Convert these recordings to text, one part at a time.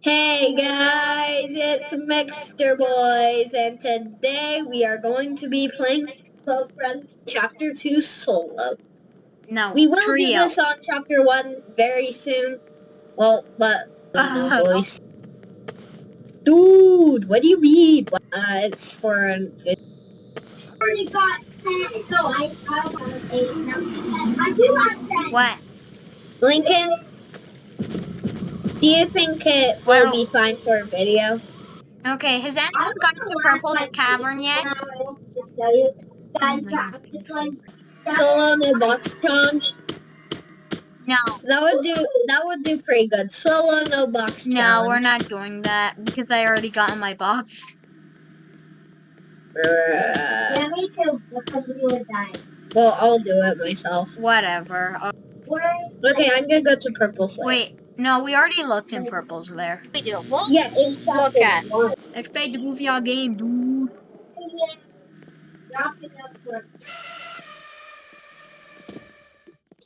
Hey guys, it's Mixter Boys, and today we are going to be playing Close Friends Chapter 2 solo. No, We will do trio. this on Chapter 1 very soon. Well, but boys. Dude, what do you mean? It's for an already got 10. No, I don't have 8. No, I do have 10. What? Lincoln, do you think it will be fine for a video? Okay, has anyone I gone to Purple's Cavern yet? Just tell you guys Oh my that God. I'm just like Solo no box challenge? No, That would do pretty good. Solo no box no, challenge. we're not doing that because I already got in my box. yeah, me too, because we would die. Well, I'll do it myself. Whatever. Okay, I'm gonna go to Purple Slayer. Wait, no, we already looked in Purple's there. We do. We'll Yeah, it's look at. one. Expect the goofy all game, dude.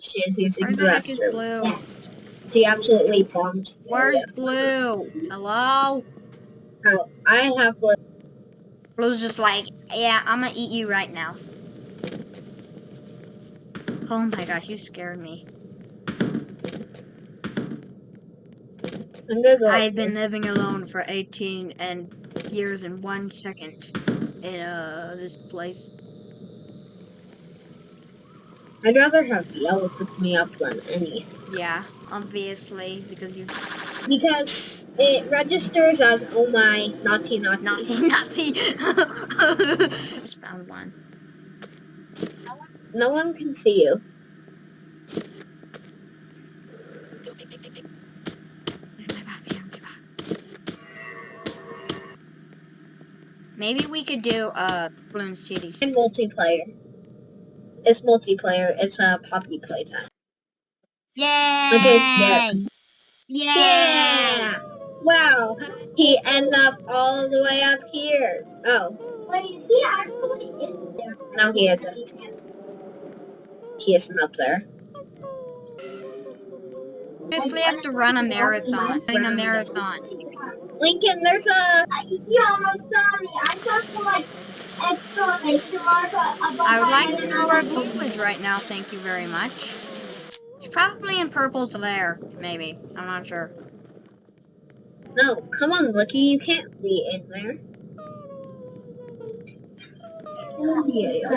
She's using Where the the heck is restroom. Blue? Yes. She absolutely bombed. Where's Blue? Hello? Oh, I have Blue. Blue's just like, yeah, I'm gonna eat you right now. Oh my gosh, you scared me. I'm gonna go. I've been living alone for 18 years and 1 second in this place. I'd rather have yellow pick me up than any. Yeah, obviously, because it registers as oh my naughty. naughty. Just found one. No one can see you. Maybe we could do Bloom City. And multiplayer. It's multiplayer. It's a poppy playtime. Yay! Okay, skip. Yay! Yeah! Wow, he ended up all the way up here. Oh. Wait, he actually isn't there. No, he isn't. He isn't up there. Seriously, have to run a marathon. Running a marathon. Lincoln, there's a... He almost saw me. I thought the like exclamation mark above I would my like head to and know I where was Blue is right now. Thank you very much. She's probably in Purple's lair. Maybe. I'm not sure. No, come on, Lucky, you can't be in there. Oh, yeah.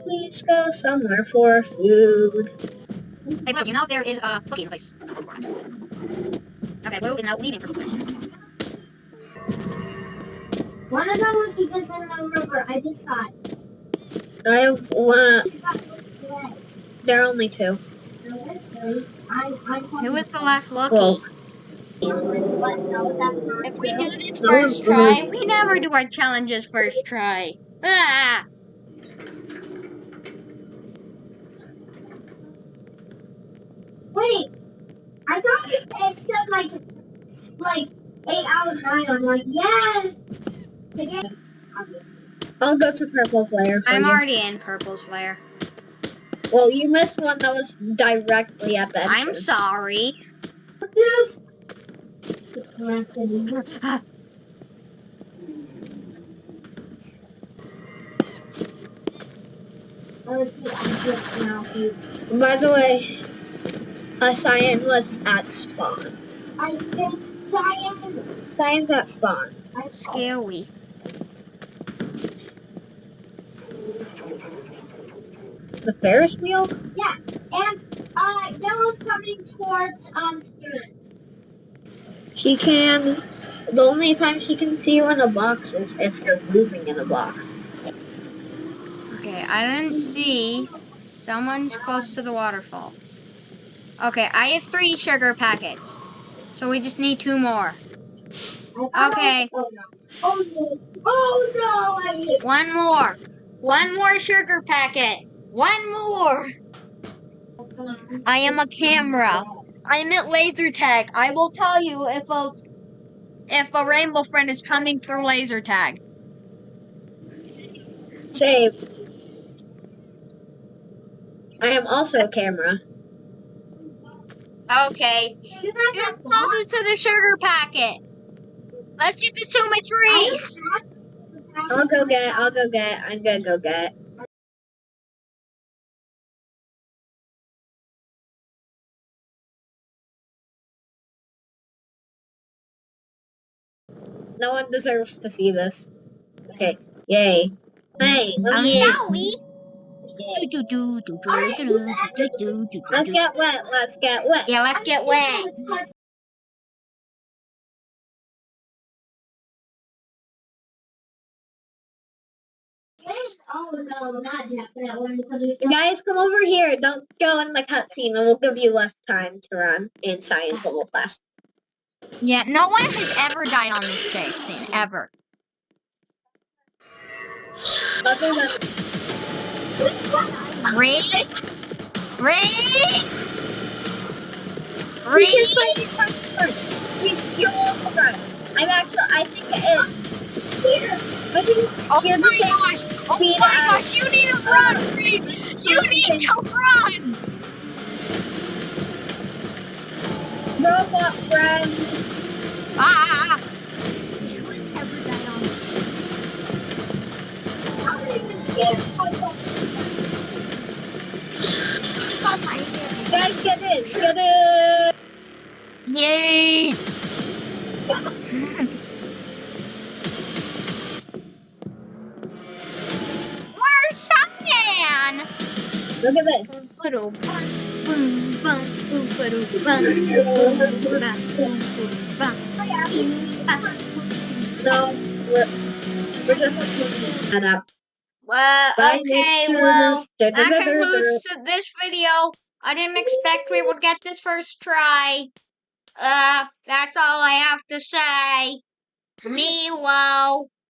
Please go somewhere for food. Hey, Blue, you know there is a cookie in the place. Okay, Blue is now leaving Purple's lair. One of them was because in the river. I just saw it. I have one. There are only two. Who was the last Lucky? Well, If we do this No first one's try, we never do our challenges first try. Ah! Wait, I thought it said like 8 out of 9. I'm like, yes. Again, obviously. I'll go to Purple's lair for I'm you. already in Purple's lair. Well, you missed one that was directly at the entrance. I'm sorry. Just By the way, Cyan was at spawn. I picked Cyan. Cyan's at spawn. Scary. The Ferris wheel? Yeah, and Yellow's coming towards Spirit. She can... The only time she can see you in a box is if you're moving in a box. Okay, I didn't see. Someone's close to the waterfall. Okay, I have 3 sugar packets. So we just need 2 more. Okay. Oh no! Oh no! Oh no! I hit. 1 more. 1 more sugar packet. 1 more. I am a camera. I'm at laser tag. I will tell you if a rainbow friend is coming through laser tag. Save. I am also a camera. Okay. You're closest to the sugar packet. Let's just assume it's Reese. I'll go get. I'm gonna go get. No one deserves to see this. Okay. Yay. Hey, let me in. Sorry. Let's get wet. Let's get wet. Yeah, let's get wet. Oh no, not that one because we Guys, come over here. Don't go in the cutscene, and we'll give you less time to run in science level class. Yeah, no one has ever died on this chase scene, ever. Other than Reese? Reese? Reese, you're also right. I think it is. I think Oh you're the my same gosh! Oh speed my as, gosh! You need to run, Reese! You need to run! Robot friends. Ah! Guys, get in. Get in. Yay! Where's Sunman? Look at this. No, we're just looking that up. Okay, well, that concludes this video. I didn't expect we would get this first try. That's all I have to say. Meanwhile.